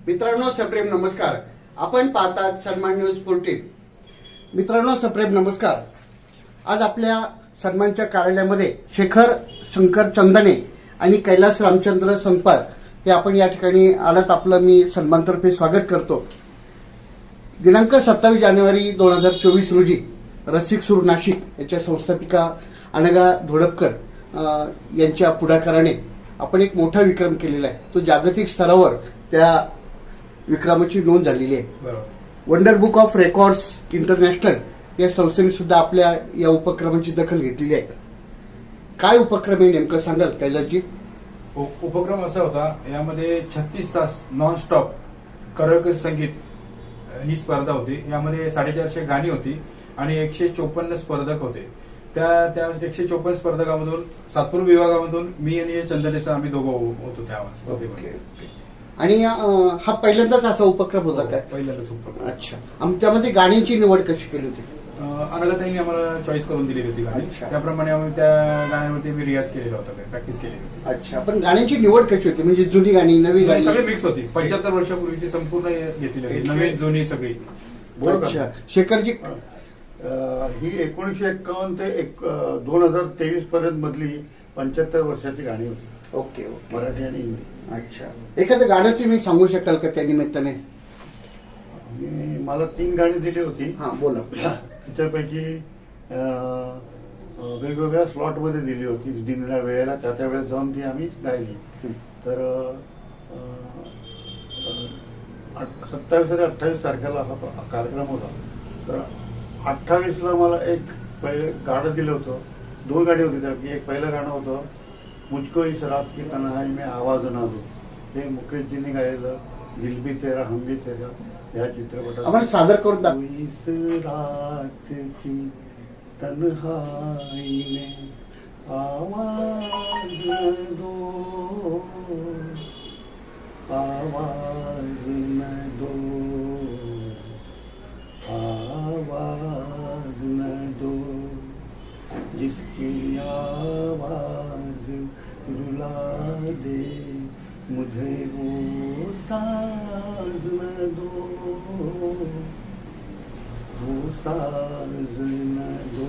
मित्रांनो सप्रेम नमस्कार. आपण पाहतात सन्मान न्यूज 14. मित्रांनो सप्रेम नमस्कार. आज आपल्या सन्मानच्या कार्यालयामध्ये शेखर शंकर चंदने आणि कैलास रामचंद्र संपाळ हे आपण या ठिकाणी आलात. आपलं मी सन्मानतर्फे स्वागत करतो. दिनांक 27 जानेवारी 2024 रोजी रसिक सूर नाशिक याच्या संस्थापिका अनघा धोडपकर यांच्या पुढाकाराने आपण एक मोठा विक्रम केलेला आहे. तो जागतिक स्तरावर त्या विक्रमाची नोंद झालेली आहे. Wonder book of records international या संस्थेने सुद्धा आपल्या या उपक्रमाची दखल घेतलेली आहे. काय उपक्रम आहे नेमकं सांगाल कैलासजी? उपक्रम असा होता, यामध्ये 36 तास नॉन स्टॉप करक संगीत ही स्पर्धा होती. यामध्ये 450 गाणी होती आणि 154 स्पर्धक होते. त्या 154 स्पर्धकामधून सातपूर विभागामधून मी आणि चंदने सर आम्ही दोघं होतो त्या स्पर्धेमध्ये. आणि हा पहिल्यांदाच असा उपक्रम होता काय? पहिल्यांदाच उपक्रम. अच्छा. त्यामध्ये गाण्यांची निवड कशी केली होती? अनघाताईंनी आम्हाला चॉईस करून दिलेली होती गाणी. त्याप्रमाणे आम्ही त्या गाण्यांवरती मी रियाज केलेला होता, प्रॅक्टिस केलेली होती. अच्छा. पण गाण्यांची निवड कशी होती? म्हणजे जुनी गाणी, नवी गाणी सगळी मिक्स होती. 75 वर्षापूर्वीची संपूर्ण घेतलेली होती, नवी जुनी सगळी. अच्छा. शेखरजी, ही 1951 ते 2023 पर्यंत मधली 75 वर्षाची गाणी होती. Okay okay. मराठी आणि हिंदी. अच्छा. एखादं गाणं तुम्ही सांगू शकाल का त्या निमित्ताने? मला 3 गाणी दिली होती. हा बोला. त्याच्यापैकी वेगवेगळ्या स्लॉटमध्ये दिली होती दिलेल्या वेळेला. त्या वेळेत जाऊन ती आम्ही गायली. तर 27 आणि 28 तारखेला हा कार्यक्रम होता. तर 28ला मला एक गाणं दिलं होतं. 2 गाणी होती त्यापैकी. एक पहिलं गाणं होतं मुझको इस रात की तन्हाई में आवाज ना दो, हे मुकेशजींनी गायलं. दिल भी तेरा हम भी तेरा या चित्रपटात आम्हाला सादर करून दाखव. इस रात की तन्हाई में आवाज न दो, आवाज न दो, आवाज न दो, जिसकी आवाज रुला दे मुझे वो साज न दो, वो साज न दो,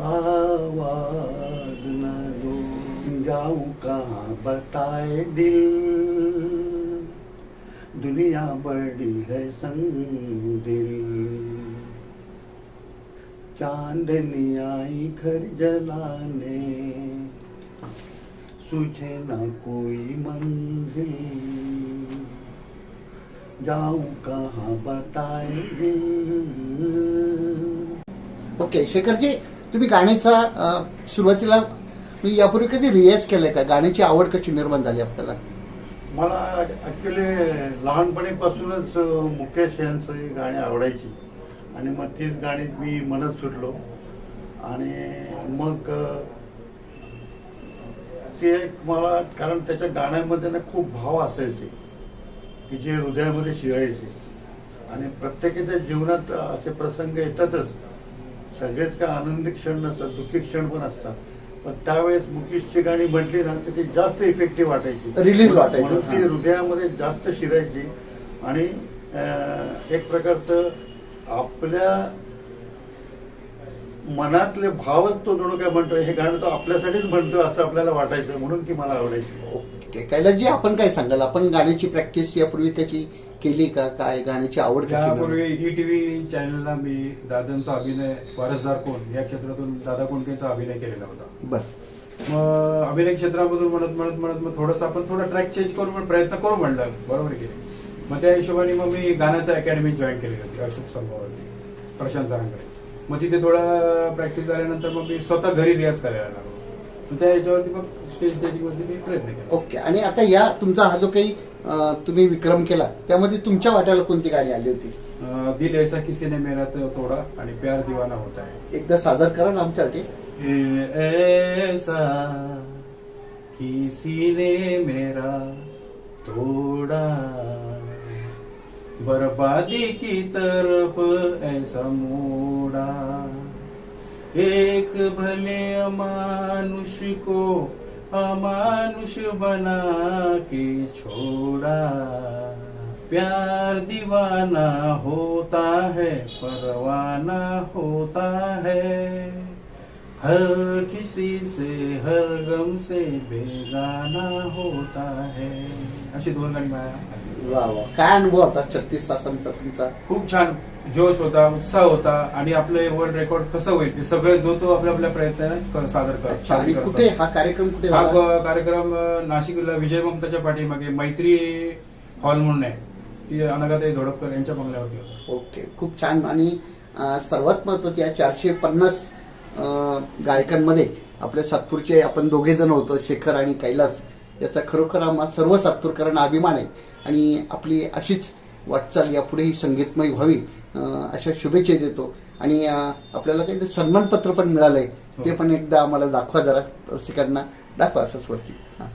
आवाज न दो. जाऊं कहाँ बताए दिल, दुनिया बड़ी है संग दिल, चांदनी आई घर जलाने, सूझे ना कोई मंजिल, जाऊं कहाँ बताए दिल. ओके. शेखरजी, तुम्ही गाण्याचा सुरुवातीला म्हणजे यापूर्वी कधी रियाज केलाय का? गाण्याची आवड कशी निर्माण झाली आपल्याला? मला ऍक्च्युली लहानपणीपासूनच मुकेश यांची गाणी आवडायची आणि मग तीच गाणी मी म्हणत सुटलो. आणि मग ते मला, कारण त्याच्या गाण्यामध्ये ना खूप भाव असायचे की जे हृदयामध्ये शिरायचे. आणि प्रत्येकाच्या जीवनात असे प्रसंग येतातच. सगळेच काय आनंदी क्षण नसतात, दुःखी क्षण पण असतात. पण त्यावेळेस मुकेशची गाणी म्हटली ना तर ती जास्त इफेक्टिव्ह वाटायची, रिलीज वाटायची. म्हणून ती हृदयामध्ये जास्त शिरायची. आणि एक प्रकारचं आपल्या मनातले भावच तो जणू काय म्हणतोय, हे गाणं तो आपल्यासाठीच म्हणतोय असं आपल्याला वाटायचं, म्हणून ती मला आवडायची. ओके. कैलासजी, आपण काय सांगाल? आपण गाण्याची प्रॅक्टिस यापूर्वी त्याची केली का? काय गाण्याची आवड कशी? यापूर्वी ETV चॅनलला मी दादांचा अभिनय, वारसदार कोण या क्षेत्रातून दादा कोंडकेंचा अभिनय केलेला होता. बरं. मग अभिनय क्षेत्रामधून म्हणत मग थोडंसं आपण थोडा ट्रॅक चेंज करून प्रयत्न करू म्हणलं. बरोबर की. मग त्या हिशोबाने मग मी गाण्याचा अकॅडमी जॉईन केलेली होती अशोक स्तंभावरती, प्रशांत सरांकडे. मग तिथे थोडा प्रॅक्टिस झाल्यानंतर मग मी स्वतः घरी रियाज करायला लागलो. त्या याच्यावरती मग स्टेज डेटिंगवरती मी प्रयत्न केला. ओके. आणि आता या तुमचा हा जो काही तुम्ही विक्रम केला त्यामध्ये तुमच्या वाट्याला कोणती गाणी आली होती? दिल ऐसा किसी ने मेरा तोडा आणि प्यार दिवाना होता है. एकदा सादर करा ना आमच्यासाठी. ऐसा किसी ने मेरा तोड़ा, बर्बादी की तरफ ऐसा मोड़ा, एक भले मानुष को अमानुष बना के छोड़ा, प्यार दीवाना होता है परवाना होता है, हर किसी से हर गम से बेगाना होता है. अशी 2 गाणी माझ्या. वा वा, काय अनुभव होता 36 तासांचा तुमचा? खूप छान जोश होता, उत्साह होता आणि आपलं वर्ल्ड रेकॉर्ड कसं होईल हे सगळं जो तो आपल्या प्रयत्नाने सादर अच्छा, आणि कुठे हा कार्यक्रम कुठे हा झाला? कार्यक्रम नाशिकला विजय ममताच्या पाठीमागे मैत्री हॉल म्हणून आहे, ती अनघाताई धोडपकर यांच्या बंगल्यावरती होतं. ओके, खूप छान. आणि सर्वात महत्वाचं या 450 गायकांमध्ये आपल्या सातपूरचे आपण दोघे जण होतो, शेखर आणि कैलास. याचा खरोखर आम्हा सर्व सातपूरकरांना अभिमान आहे आणि आपली अशीच वाटचाल यापुढेही संगीतमय व्हावी अशा शुभेच्छा देतो. आणि आपल्याला काही सन्मानपत्र पण मिळालंय, ते पण एकदा आम्हाला दाखवा, जरा रसिकांना दाखवा असंच वरती. हा,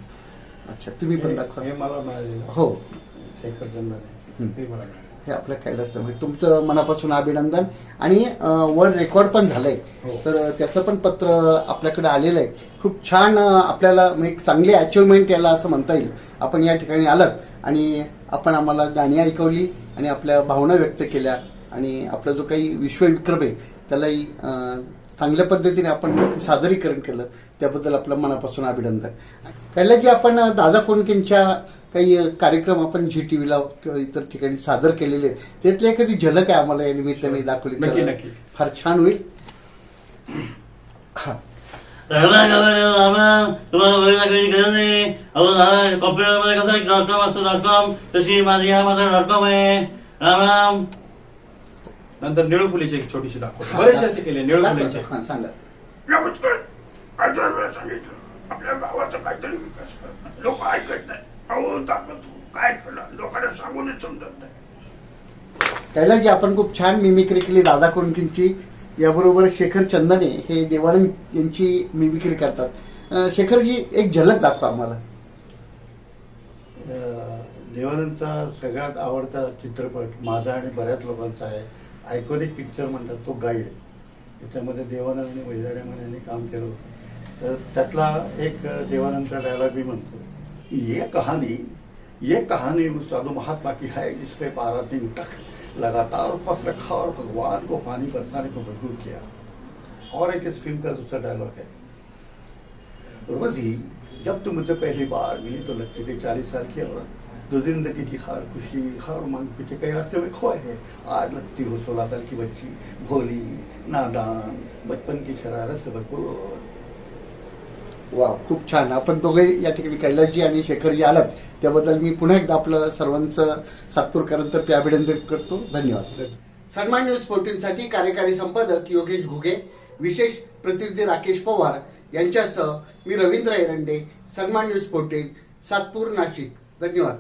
अच्छा, तुम्ही पण दाखवा. हे मला मिळालेलं हो, शेखर चंदने. ते मला मिळालं. हे आपल्या कैलास त्यामुळे तुमचं मनापासून अभिनंदन. आणि वर्ल्ड रेकॉर्ड पण झालंय, हो. तर त्याचं पण पत्र आपल्याकडे आलेलं आहे. खूप छान, आपल्याला एक चांगली अचिव्हमेंट याला असं म्हणता येईल. आपण या ठिकाणी आलात आणि आपण आम्हाला गाणी ऐकवली आणि आपल्या भावना व्यक्त केल्या आणि आपला जो काही विश्वविक्रम आहे त्यालाही चांगल्या पद्धतीने आपण सादरीकरण केलं, त्याबद्दल आपलं मनापासून अभिनंदन. कैलासजी, आपण दादा कोंडकेंच्या काही कार्यक्रम आपण झी टीव्हीला किंवा इतर ठिकाणी सादर केलेले आहेत, त्यातली एखादी झलक आहे आम्हाला या निमित्ताने दाखवली नक्की, तर नक्की. फार छान होईल. हा, तुम्हाला वगैरे काही गरज नाही. अहो कॉम्प्युटरमध्ये कसं .com असतो .com, तशी माझी हा माझा .com आहे. राम. नंतर निळूफुलीची एक छोटीशी दाखवतो. बरेचसे असे केले निळूफुलीचे. हा, सांगा. नमस्कार. आजवर वेळा सांगितलं आपल्या गावाचा काहीतरी विकास कर, लोक ऐकत नाही. अहो दादा तू काय केलं, लोकांना सांगूनच समजत नाही. कैलासजी, आपण खूप छान मिमिक्री केली दादा कोंडकेंची. याबरोबर शेखर चंदने हे देवानंद यांची मिमिक्री करतात. शेखरजी, एक झलक दाखवा आम्हाला. देवानंदचा सगळ्यात आवडता चित्रपट माझा आणि बऱ्याच लोकांचा आहे, आयकॉनिक पिक्चर म्हणतात तो गाईड. त्याच्यामध्ये देवानंद आणि वैदार्यमान यांनी काम केलं होतं. तर त्यातला एक देवानंदचा डायलॉग मी म्हणतो, ये कहानी उस साधु महात्मा की है जिसने 12 दिन तक लगातार उपवास रखा और भगवान को पानी बरसाने को मजबूर किया. और एक इस फिल्म का दूसरा डायलॉग है, रोजी जब तुम मुझे पहली बार मिली तो लगती थी 40 साल की औरत, जो जिंदगी की हर खुशी हर उमंग पीछे कई रास्ते में खोए है. आज लगती हो 16 साल की बच्ची, भोली नादान, बचपन की शरारत से भरपूर. वा, खूप छान. आपण दोघे या ठिकाणी कैलासजी आणि शेखरजी आलात त्याबद्दल मी पुन्हा एकदा आपलं सर्वांचं सातपूरकरांतर्फे अभिनंदन करतो. धन्यवाद. सन्मान न्यूज 14 साठी कार्यकारी संपादक योगेश घुगे, विशेष प्रतिनिधी राकेश पवार यांच्यासह मी रवींद्र एरंडे. सन्मान न्यूज 14, सातपूर, नाशिक. धन्यवाद.